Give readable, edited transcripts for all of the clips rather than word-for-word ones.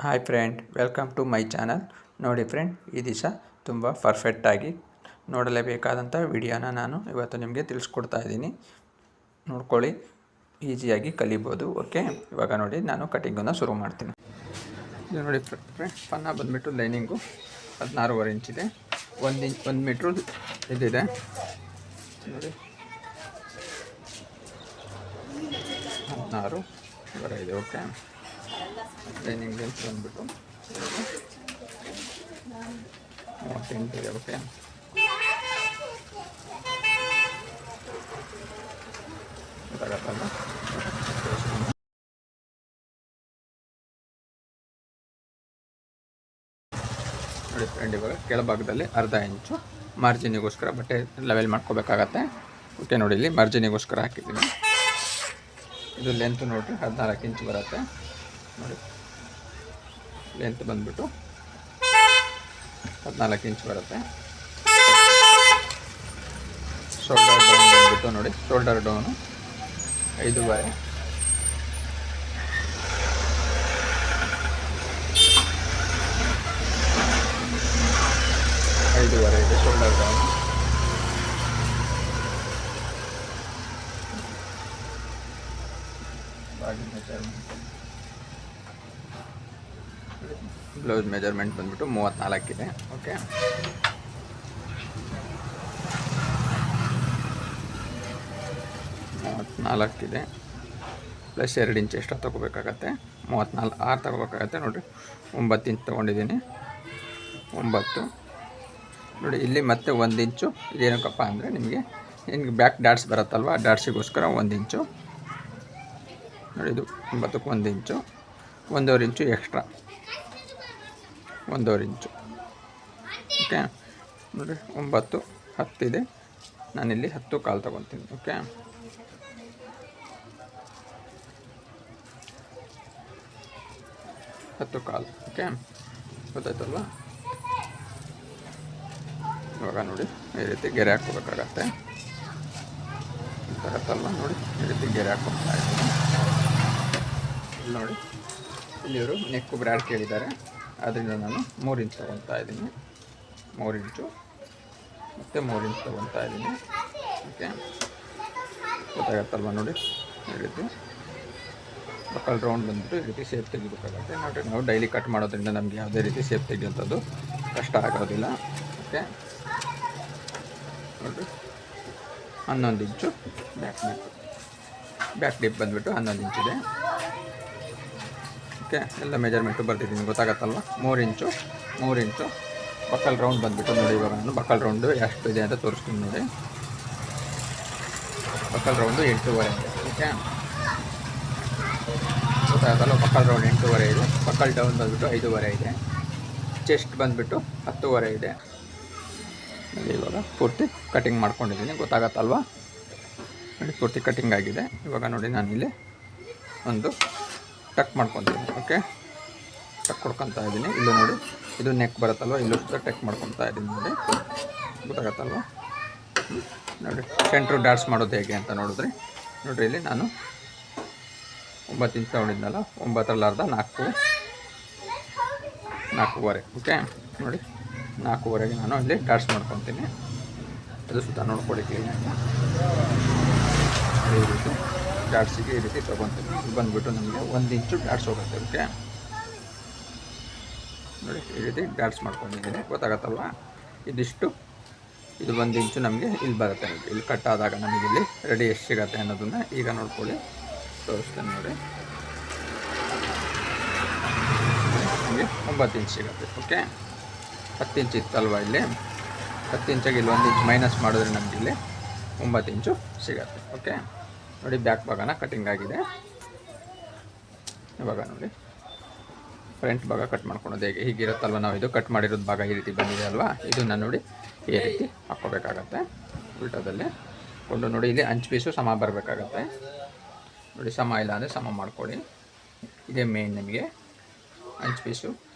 Hi friend, welcome to my channel. ನೋಡಿ friend, ಈ ದಿವಸ ತುಂಬ ಪರ್ಫೆಕ್ಟಾಗಿ ನೋಡಲೇಬೇಕಾದಂಥ ವಿಡಿಯೋನ ನಾನು ಇವತ್ತು ನಿಮಗೆ ತಿಳಿಸ್ಕೊಡ್ತಾ ಇದ್ದೀನಿ. ನೋಡ್ಕೊಳ್ಳಿ, ಈಸಿಯಾಗಿ ಕಲಿಬೋದು. ಓಕೆ, ಇವಾಗ ನೋಡಿ ನಾನು ಕಟಿಂಗನ್ನು ಶುರು ಮಾಡ್ತೀನಿ. ಇದು ನೋಡಿ ಫ್ರೆಂಡ್, ಪನ್ನ ಬಂದುಬಿಟ್ಟು ಲೈನಿಂಗು 16.5 ಇಂಚಿದೆ. 1 ಮೀಟ್ರು ಇದಿದೆ ನೋಡಿ, 16 ಇದೆ. ಓಕೆ, ಲೈನಿಂಗ್ ಲೆಂತ್ ಬಂದುಬಿಟ್ಟು 38 ಇದೆ. ಓಕೆ, ಗೊತ್ತಾಗತ್ತಲ್ಲ. ನೋಡಿ ಫ್ರೆಂಡ್, ಇವಾಗ ಕೆಳಭಾಗದಲ್ಲಿ ಅರ್ಧ ಇಂಚು ಮಾರ್ಜಿನಿಗೋಸ್ಕರ ಬಟ್ಟೆ ಲೆವೆಲ್ ಮಾಡ್ಕೋಬೇಕಾಗತ್ತೆ. ಓಕೆ, ನೋಡಿ ಇಲ್ಲಿ ಮಾರ್ಜಿನಿಗೋಸ್ಕರ ಹಾಕಿದ್ದೀನಿ. ಇದು ಲೆಂತ್ ನೋಡಿರಿ 14 ಇಂಚ್ ಬರುತ್ತೆ. ನೋಡಿ, ಲೆಂತ್ ಬಂದುಬಿಟ್ಟು 14 ಇಂಚ್ ಬರುತ್ತೆ. ಶೋಲ್ಡರ್ ಡೌನ್ ಬಂದುಬಿಟ್ಟು ನೋಡಿ, ಶೋಲ್ಡರ್ ಡೌನು 5.5. ಇದೆ ಶೋಲ್ಡರ್ ಡೌನ್. ಬ್ಲೌಸ್ ಮೆಜರ್ಮೆಂಟ್ ಬಂದ್ಬಿಟ್ಟು 34 ಇದೆ. ಓಕೆ, 34 ಇದೆ. ಪ್ಲಸ್ 2 ಇಂಚ್ ಎಕ್ಸ್ಟ್ರಾ ತೊಗೋಬೇಕಾಗತ್ತೆ. 6 ತೊಗೋಬೇಕಾಗತ್ತೆ. ನೋಡಿರಿ, 9 ಇಂಚ್ ತೊಗೊಂಡಿದ್ದೀನಿ. 9 ನೋಡಿ, ಇಲ್ಲಿ ಮತ್ತೆ 1 ಇಂಚು ಇದೇನಕ್ಕಪ್ಪ ಅಂದರೆ ನಿಮಗೆ ಬ್ಯಾಕ್ ಡಾಟ್ಸ್ ಬರುತ್ತಲ್ವ, ಆ ಡಾಟ್ಸಿಗೋಸ್ಕರ 1 ಇಂಚು ನೋಡಿ. ಇದು 9ಕ್ಕೆ 1 ಇಂಚು, 1.5 ಇಂಚು ಎಕ್ಸ್ಟ್ರಾ, 1.5 ಇಂಚು. ಓಕೆ, ನೋಡಿ 9, 10 ಇದೆ. ನಾನಿಲ್ಲಿ 10 ಕಾಲು ತೊಗೊತೀನಿ. ಓಕೆ, 10 ಕಾಲು. ಓಕೆ, ಗೊತ್ತಾಯ್ತಲ್ವ? ಇವಾಗ ನೋಡಿ, ಈ ರೀತಿ ಗೆರೆ ಹಾಕ್ಕೋಬೇಕಾಗತ್ತೆ. ಗೊತ್ತಾಗತ್ತಲ್ವ? ನೋಡಿ, ಈ ರೀತಿ ಗೆರೆ ಹಾಕ್ಕೊಳ್ತಾ ಇದ್ದೀನಿ. ನೋಡಿ, ಇಲ್ಲಿ ಇವರು ನೆಕ್ಕು ಬ್ರಾಡ್ ಕೇಳಿದ್ದಾರೆ, ಅದರಿಂದ ನಾನು 3 ಇಂಚ್ ತೊಗೊತಾ ಇದ್ದೀನಿ. 3 ಇಂಚು ಮತ್ತು 3 ಇಂಚ್ ತೊಗೊತಾ ಇದ್ದೀನಿ. ಓಕೆ, ಗೊತ್ತಾಗತ್ತಲ್ವ? ನೋಡಿ, ಈ ರೀತಿ ಬಕಲ್ ರೌಂಡ್ ಬಂದುಬಿಟ್ಟು ಈ ರೀತಿ ಶೇಪ್ ತೆಗಿಬೇಕಾಗತ್ತೆ. ನೋಡಿ, ನಾವು ಡೈಲಿ ಕಟ್ ಮಾಡೋದ್ರಿಂದ ನಮಗೆ ಯಾವುದೇ ರೀತಿ ಶೇಪ್ ತೆಗಿಯೋಂಥದ್ದು ಕಷ್ಟ ಆಗೋದಿಲ್ಲ. ಓಕೆ, ನೋಡಿ 11 ಇಂಚು ಬ್ಯಾಕ್ ಡಿಪ್ ಬಂದುಬಿಟ್ಟು 11 ಇಂಚಿದೆ. ಓಕೆ, ಎಲ್ಲ ಮೆಜರ್ಮೆಂಟು ಬರ್ತಿದ್ದೀನಿ, ಗೊತ್ತಾಗತ್ತಲ್ವ? 3 ಇಂಚು ಬಕಲ್ ರೌಂಡ್ ಬಂದುಬಿಟ್ಟು ನೋಡಿ. ಇವಾಗ ನಾನು ಬಕಲ್ ರೌಂಡು ಎಷ್ಟು ಇದೆ ಅಂತ ತೋರಿಸ್ತೀನಿ ನೋಡಿ. ಬಕಲ್ ರೌಂಡು 8.5 ಇದೆ. ಓಕೆ, ಗೊತ್ತಾಗತ್ತಲ್ಲ? ಬಕಲ್ ರೌಂಡ್ 8.5 ಇದೆ. ಬಕಲ್ ಡೌನ್ ಬಂದುಬಿಟ್ಟು 5.5 ಇದೆ. ಚೆಸ್ಟ್ ಬಂದುಬಿಟ್ಟು 10.5 ಇದೆ. ಇವಾಗ ಪೂರ್ತಿ ಕಟಿಂಗ್ ಮಾಡ್ಕೊಂಡಿದ್ದೀನಿ, ಗೊತ್ತಾಗತ್ತಲ್ವ? ನೋಡಿ, ಪೂರ್ತಿ ಕಟಿಂಗ್ ಆಗಿದೆ. ಇವಾಗ ನೋಡಿ, ನಾನಿಲ್ಲಿ ಒಂದು ಟಕ್ ಮಾಡ್ಕೊತೀನಿ. ಓಕೆ, ಟಕ್ ಕೊಡ್ಕೊತಾ ಇದ್ದೀನಿ. ಇಲ್ಲೂ ನೋಡಿ, ಇದು ನೆಕ್ ಬರುತ್ತಲ್ವ, ಇಲ್ಲೂ ಸುತ್ತ ಟಕ್ ಮಾಡ್ಕೊತಾ ಇದ್ದೀನಿ ನೋಡಿ. ಗೊತ್ತಾಗತ್ತಲ್ವ? ನೋಡಿ, ಸೆಂಟ್ರು ಡಾಟ್ಸ್ ಮಾಡೋದು ಹೇಗೆ ಅಂತ ನೋಡಿದ್ರಿ. ನೋಡಿರಿ, ಇಲ್ಲಿ ನಾನು 9 ಇಂಚ್ ತೊಗೊಂಡಿದ್ನಲ್ಲ, 9ರಲ್ಲಿ ಅರ್ಧ 4.5. ಓಕೆ, ನೋಡಿ 4.5ಗೆ ನಾನು ಇಲ್ಲಿ ಡಾಟ್ಸ್ ಮಾಡ್ಕೊತೀನಿ. ಅದು ಸುತ್ತ ನೋಡ್ಕೊಳ್ಳಿ ಕ್ಲೀನಾಗಿ. ಈ ರೀತಿ ಡಾಟ್ಸಿಗೆ ಈ ರೀತಿ ತೊಗೊತೀನಿ. ಬಂದುಬಿಟ್ಟು ನಮಗೆ 1 ಇಂಚು ಡಾಟ್ಸ್ ಹೋಗುತ್ತೆ. ಓಕೆ, ನೋಡಿ, ಈ ರೀತಿ ಡಾಟ್ಸ್ ಮಾಡ್ಕೊಂಡಿದ್ದೀನಿ, ಗೊತ್ತಾಗತ್ತಲ್ವ? ಇದಿಷ್ಟು, ಇದು 1 ಇಂಚು ನಮಗೆ ಇಲ್ಲಿ ಬರುತ್ತೆ. ಇಲ್ಲಿ ಕಟ್ ಆದಾಗ ನಮಗೆ ಇಲ್ಲಿ ರೆಡಿ ಎಷ್ಟು ಸಿಗುತ್ತೆ ಅನ್ನೋದನ್ನು ಈಗ ನೋಡ್ಕೊಳ್ಳಿ, ತೋರಿಸ್ತೇನೆ ನೋಡಿ. ನಮಗೆ 9 ಇಂಚ್ ಸಿಗುತ್ತೆ. ಓಕೆ, 10 ಇಂಚ್ ಇತ್ತಲ್ವ ಇಲ್ಲಿ, 10 ಇಂಚಾಗಿ ಇಲ್ಲಿ 1 ಇಂಚ್ ಮೈನಸ್ ಮಾಡಿದ್ರೆ ನಮಗೆ ಇಲ್ಲಿ 9 ಇಂಚು ಸಿಗುತ್ತೆ. ಓಕೆ, ನೋಡಿ, ಬ್ಯಾಕ್ ಭಾಗನ ಕಟಿಂಗ್ ಆಗಿದೆ. ಇವಾಗ ನೋಡಿ, ಫ್ರಂಟ್ ಭಾಗ ಕಟ್ ಮಾಡ್ಕೊಳೋದು ಹೇಗೆ, ಹೀಗಿರುತ್ತಲ್ವ? ನಾವು ಇದು ಕಟ್ ಮಾಡಿರೋದು ಭಾಗ ಈ ರೀತಿ ಬಂದಿದೆ ಅಲ್ವಾ, ಇದನ್ನು ನೋಡಿ ಈ ರೀತಿ ಹಾಕ್ಕೋಬೇಕಾಗತ್ತೆ. ಉಲ್ಟದಲ್ಲಿ ಕೊಂಡು ನೋಡಿ, ಇಲ್ಲಿ ಅಂಚು ಪೀಸು ಸಮ ಬರಬೇಕಾಗತ್ತೆ. ನೋಡಿ, ಸಮ ಇಲ್ಲ ಅಂದರೆ ಸಮ ಮಾಡ್ಕೊಳ್ಳಿ. ಇದೇ ಮೇನ್ ನಿಮಗೆ ಅಂಚು ಪೀಸು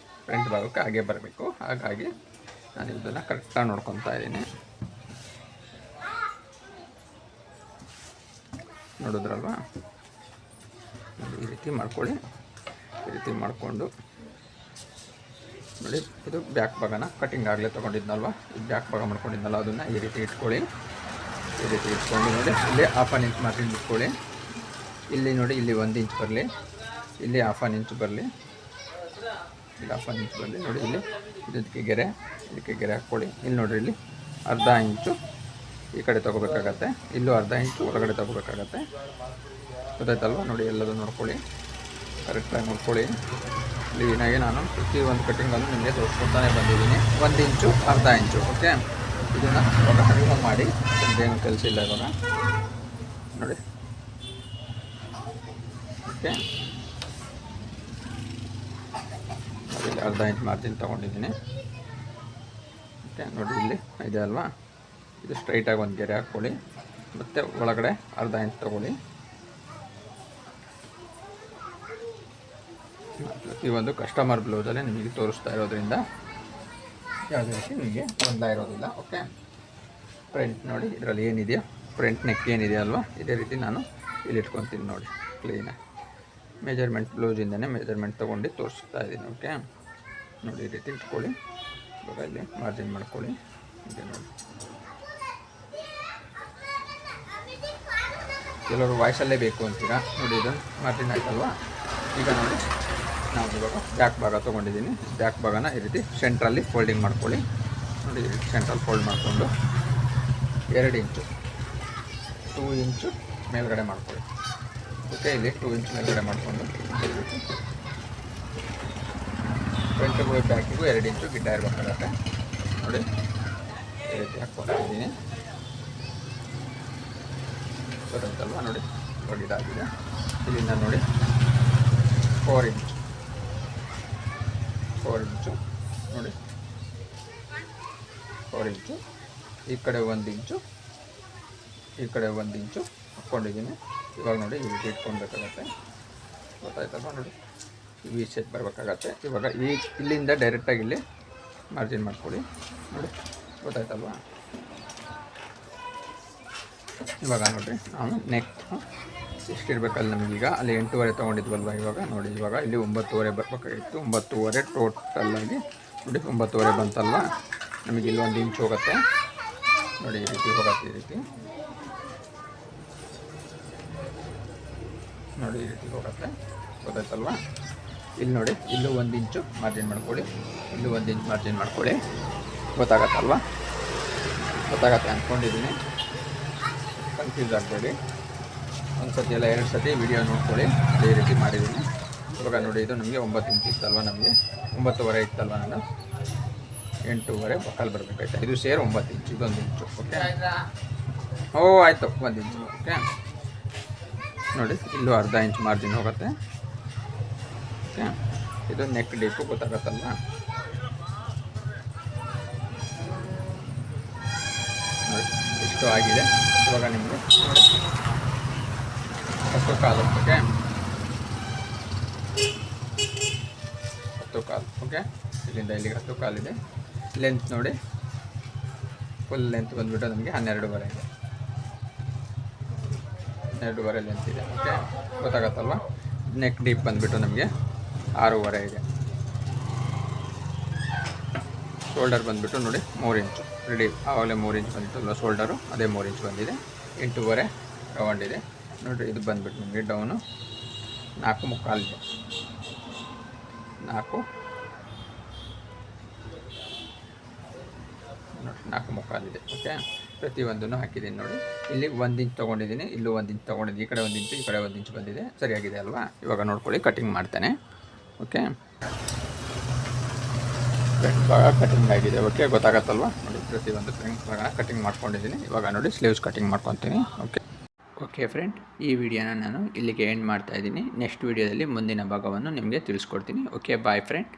ಫ್ರಂಟ್ ಭಾಗಕ್ಕೆ ಹಾಗೆ ಬರಬೇಕು. ಹಾಗಾಗಿ ನಾನು ಇದನ್ನು ಕರೆಕ್ಟಾಗಿ ನೋಡ್ಕೊತಾ ಇದ್ದೀನಿ. ನೋಡಿದ್ರಲ್ವ? ಈ ರೀತಿ ಮಾಡ್ಕೊಳ್ಳಿ. ಈ ರೀತಿ ಮಾಡಿಕೊಂಡು ನೋಡಿ ಇದು ಬ್ಯಾಕ್ ಭಾಗನ ಕಟಿಂಗ್ ಆಗಲೇ ತೊಗೊಂಡಿದ್ನಲ್ವ, ಈ ಬ್ಯಾಕ್ ಭಾಗ ಮಾಡ್ಕೊಂಡಿದ್ನಲ್ಲ ಅದನ್ನು ಈ ರೀತಿ ಇಟ್ಕೊಳ್ಳಿ. ಈ ರೀತಿ ಇಟ್ಕೊಂಡು ನೋಡಿ ಇಲ್ಲಿ 1/2 ಇಂಚ್ ಮಾರ್ಜಿನ್ ಇಟ್ಕೊಳ್ಳಿ. ಇಲ್ಲಿ ನೋಡಿ ಇಲ್ಲಿ 1 ಇಂಚ್ ಬರಲಿ, ಇಲ್ಲಿ 1/2 ಇಂಚ್ ಬರಲಿ, ಇಲ್ಲಿ 1/2 ಇಂಚ್ ಬರಲಿ. ನೋಡಿ ಇಲ್ಲಿ ಇದಕ್ಕೆ ಗೆರೆ ಹಾಕ್ಕೊಳ್ಳಿ. ಇಲ್ಲಿ ನೋಡಿರಿ ಇಲ್ಲಿ 1/2 ಇಂಚು ಈ ಕಡೆ ತೊಗೋಬೇಕಾಗತ್ತೆ, ಇಲ್ಲೂ 1/2 ಇಂಚು ಹೊರಗಡೆ ತೊಗೋಬೇಕಾಗತ್ತೆ. ಗೊತ್ತಾಯ್ತಲ್ವ? ನೋಡಿ ಎಲ್ಲದೂ ನೋಡ್ಕೊಳ್ಳಿ, ಕರೆಕ್ಟಾಗಿ ನೋಡ್ಕೊಳ್ಳಿ. ಕ್ಲೀನಾಗಿ ನಾನು ಪ್ರತಿಯೊಂದು ಕಟ್ಟಿಂಗನ್ನು ನಿಮಗೆ ತೋರಿಸ್ಕೊತಾನೆ ಬಂದಿದ್ದೀನಿ. 1 ಇಂಚು 1/2 ಇಂಚು. ಓಕೆ, ಇದನ್ನು ಇವಾಗ ರಿಮೂವ್ ಮಾಡಿ, ಏನು ಕೆಲಸ ಇಲ್ಲ ಇವಾಗ. ನೋಡಿ ಓಕೆ, ಇಲ್ಲಿ 1/2 ಇಂಚ್ ಮಾರ್ಜಿನ್ ತೊಗೊಂಡಿದ್ದೀನಿ. ಓಕೆ, ನೋಡಿ ಇಲ್ಲಿ ಇದೆ ಅಲ್ವಾ, ಇದು ಸ್ಟ್ರೈಟಾಗಿ ಒಂದು ಗೆರೆ ಹಾಕ್ಕೊಳ್ಳಿ. ಮತ್ತು ಒಳಗಡೆ 1/2 ಇಂಚ್ ತೊಗೊಳ್ಳಿ. ಪ್ರತಿಯೊಂದು ಕಸ್ಟಮರ್ ಬ್ಲೌಸಲ್ಲೇ ನಿಮಗೆ ತೋರಿಸ್ತಾ ಇರೋದ್ರಿಂದ ಯಾವುದೇ ರೀತಿ ನಿಮಗೆ ಗೊಂದಲ ಇರೋದಿಲ್ಲ. ಓಕೆ, ಫ್ರಂಟ್ ನೋಡಿ ಇದರಲ್ಲಿ ಏನಿದೆಯೋ ಫ್ರಂಟ್ ನೆಕ್ ಏನಿದೆ ಅಲ್ವಾ, ಇದೇ ರೀತಿ ನಾನು ಇಲ್ಲಿ ಇಟ್ಕೊತೀನಿ. ನೋಡಿ ಕ್ಲೀನಾಗಿ ಮೆಜರ್ಮೆಂಟ್ ಬ್ಲೌಸಿಂದನೇ ಮೆಜರ್ಮೆಂಟ್ ತೊಗೊಂಡು ತೋರಿಸ್ತಾ ಇದ್ದೀನಿ. ಓಕೆ, ನೋಡಿ ಈ ರೀತಿ ಇಟ್ಕೊಳ್ಳಿ. ಇವಾಗ ಇಲ್ಲಿ ಮಾರ್ಜಿನ್ ಮಾಡ್ಕೊಳ್ಳಿ. ಇದೆ ನೋಡಿ, ಕೆಲವರು ವಾಯ್ಸಲ್ಲೇ ಬೇಕು ಅಂತೀರಾ. ನೋಡಿ ಇದನ್ನು ಮಾರ್ಜಿನ್ ಆಯ್ತಲ್ವಾ. ಈಗ ನೋಡಿ ನಾವು ಇವಾಗ ಬ್ಯಾಕ್ ಭಾಗ ತೊಗೊಂಡಿದ್ದೀನಿ. ಬ್ಯಾಕ್ ಭಾಗನ ಈ ರೀತಿ ಸೆಂಟ್ರಲ್ಲಿ ಫೋಲ್ಡಿಂಗ್ ಮಾಡ್ಕೊಳ್ಳಿ. ನೋಡಿ ಈ ರೀತಿ ಸೆಂಟ್ರಲ್ಲಿ ಫೋಲ್ಡ್ ಮಾಡಿಕೊಂಡು 2 ಇಂಚು 2 ಇಂಚು ಮೇಲ್ಗಡೆ ಮಾಡ್ಕೊಳ್ಳಿ. ಓಕೆ, ಇಲ್ಲಿ 2 ಇಂಚ್ ಮೇಲ್ಗಡೆ ಮಾಡಿಕೊಂಡು ಈ ರೀತಿ ಫ್ರಂಟಿಗೂ ಬ್ಯಾಕಿಗೂ 2 ಇಂಚು ಗಿಡ್ಡ ಇರಬೇಕಾಗತ್ತೆ. ನೋಡಿ ಈ ರೀತಿ ಹಾಕ್ಕೊಂಡಿದ್ದೀನಿ. ಗೊತ್ತಾಯ್ತಲ್ವ? ನೋಡಿ ಇವಾಗ ಇದಾಗಿದೆ. ಇಲ್ಲಿಂದ ನೋಡಿ 4 ಇಂಚು ನೋಡಿ 4 ಇಂಚು, ಈ ಕಡೆ 1 ಇಂಚು, ಈ ಕಡೆ 1 ಇಂಚು ಹಾಕ್ಕೊಂಡಿದ್ದೀನಿ. ಇವಾಗ ನೋಡಿ ಈ ರೀತಿ ಇಟ್ಕೊಳ್ಬೇಕಾಗತ್ತೆ. ಗೊತ್ತಾಯ್ತಲ್ವ? ನೋಡಿ ಈ ಶೇಪ್ ಬರಬೇಕಾಗತ್ತೆ. ಇವಾಗ ಇಲ್ಲಿಂದ ಡೈರೆಕ್ಟಾಗಿ ಇಲ್ಲಿ ಮಾರ್ಜಿನ್ ಮಾಡ್ಕೊಳ್ಳಿ. ನೋಡಿ ಗೊತ್ತಾಯ್ತಲ್ವ? ಇವಾಗ ನೋಡಿ ನಾನು ನೆಕ್ ಎಷ್ಟಿರಬೇಕಲ್ಲ ನಮಗೀಗ, ಅಲ್ಲಿ 8.5 ತೊಗೊಂಡಿದ್ವಲ್ವ. ಇವಾಗ ನೋಡಿ ಇವಾಗ ಇಲ್ಲಿ 9.5 ಬರಬೇಕಾಗಿತ್ತು. 9.5 ಟೋಟಲಾಗಿ ನೋಡಿ 9.5 ಬಂತಲ್ವ. ನಮಗೆ ಇಲ್ಲಿ 1 ಇಂಚ್ ಹೋಗುತ್ತೆ. ನೋಡಿ ಈ ರೀತಿ ಹೋಗುತ್ತೆ, ಈ ರೀತಿ ನೋಡಿ ಈ ರೀತಿ ಹೋಗುತ್ತೆ. ಗೊತ್ತಾಯ್ತಲ್ವ? ಇಲ್ಲಿ ನೋಡಿ ಇಲ್ಲೂ 1 ಇಂಚು ಮಾರ್ಜಿನ್ ಮಾಡ್ಕೊಳ್ಳಿ, ಇಲ್ಲೂ 1 ಇಂಚ್ ಮಾರ್ಜಿನ್ ಮಾಡ್ಕೊಳ್ಳಿ. ಗೊತ್ತಾಗತ್ತಲ್ವ? ಗೊತ್ತಾಗತ್ತೆ ಅಂದ್ಕೊಂಡಿದ್ದೀನಿ. ಕನ್ಫ್ಯೂಸ್ ಆಗಬೇಡಿ. ಒಂದು ಸತಿ ಎಲ್ಲ 2 ಸತಿ ವಿಡಿಯೋ ನೋಡ್ಕೊಳ್ಳಿ. ಅದೇ ರೀತಿ ಮಾಡಿದ್ದೀನಿ. ಇವಾಗ ನೋಡಿ ಇದು ನಮಗೆ 9 ಇಂಚ್ ಇತ್ತಲ್ವ, ನಮಗೆ 9.5 ಇತ್ತಲ್ವ. ನಾನು 8.5 ಬಕ್ಕಲ್ ಬರಬೇಕಾಯ್ತು. ಇದು ಸೇರಿ 9 ಇಂಚು, ಇದೊಂದು ಇಂಚು. ಓಕೆ, ಆಯಿತು 1 ಇಂಚು. ಓಕೆ, ನೋಡಿ ಇಲ್ಲೂ 1/2 ಇಂಚ್ ಮಾರ್ಜಿನ್ ಹೋಗುತ್ತೆ. ಓಕೆ, ಇದು ನೆಕ್ ಡೀಪು ಗೊತ್ತಾಗತ್ತಲ್ವ. ನೋಡಿ ಇಷ್ಟು ಆಗಿದೆ. ಇವಾಗ ನಿಮಗೆ 10 ಕಾಲು. ಓಕೆ, 10 ಕಾಲು. ಓಕೆ, ಇಲ್ಲಿಂದ ಇಲ್ಲಿಗೆ 10 ಕಾಲಿದೆ. ಲೆಂತ್ ನೋಡಿ ಫುಲ್ ಲೆಂತ್ ಬಂದುಬಿಟ್ಟು ನಮಗೆ 12.5 ಇದೆ. 12.5 ಲೆಂತ್ ಇದೆ. ಓಕೆ, ಗೊತ್ತಾಗತ್ತಲ್ವ? ನೆಕ್ ಡೀಪ್ ಬಂದುಬಿಟ್ಟು ನಮಗೆ 6.5 ಇದೆ. ಶೋಲ್ಡರ್ ಬಂದುಬಿಟ್ಟು ನೋಡಿ 3 ಇಂಚು ರೆಡಿ. ಆವಾಗಲೇ 3 ಇಂಚ್ ಬಂದಿತ್ತಲ್ವ ಶೋಲ್ಡರು, ಅದೇ 3 ಇಂಚ್ ಬಂದಿದೆ. 8.5 ರೌಂಡ್ ಇದೆ. ನೋಡಿರಿ ಇದು ಬಂದುಬಿಟ್ಟು ನಿಮಗೆ ಡೌನು 4.25 ಇದೆ. 4.25 ಇದೆ. ಓಕೆ, ಪ್ರತಿಯೊಂದನ್ನು ಹಾಕಿದ್ದೀನಿ. ನೋಡಿ ಇಲ್ಲಿ 1 ಇಂಚ್ ತೊಗೊಂಡಿದ್ದೀನಿ, ಇಲ್ಲೂ 1 ಇಂಚ್ ತೊಗೊಂಡಿದ್ದೀನಿ. ಈ ಕಡೆ 1 ಇಂಚು, ಈ ಕಡೆ 1 ಇಂಚ್ ಬಂದಿದೆ. ಸರಿಯಾಗಿದೆ ಅಲ್ವಾ? ಇವಾಗ ನೋಡ್ಕೊಳ್ಳಿ, ಕಟಿಂಗ್ ಮಾಡ್ತೇನೆ. ಓಕೆ, ಫ್ರಂಟ್ ಭಾಗ ಕಟಿಂಗ್ ಆಗಿದೆ. ಓಕೆ, ಗೊತ್ತಾಗತ್ತಲ್ವ? ನೋಡಿ ಪ್ರತಿಯೊಂದು ಫ್ರಂಟ್ ಭಾಗನ ಕಟಿಂಗ್ ಮಾಡ್ಕೊಂಡಿದ್ದೀನಿ. ಇವಾಗ ನೋಡಿ ಸ್ಲೀವ್ಸ್ ಕಟಿಂಗ್ ಮಾಡ್ಕೊತೀನಿ. ಓಕೆ ಫ್ರೆಂಡ್, ಈ ವಿಡಿಯೋನ ನಾನು ಇಲ್ಲಿಗೆ ಎಂಡ್ ಮಾಡ್ತಾಯಿದ್ದೀನಿ. ನೆಕ್ಸ್ಟ್ ವಿಡಿಯೋದಲ್ಲಿ ಮುಂದಿನ ಭಾಗವನ್ನು ನಿಮಗೆ ತಿಳಿಸ್ಕೊಡ್ತೀನಿ. Okay, boy friend.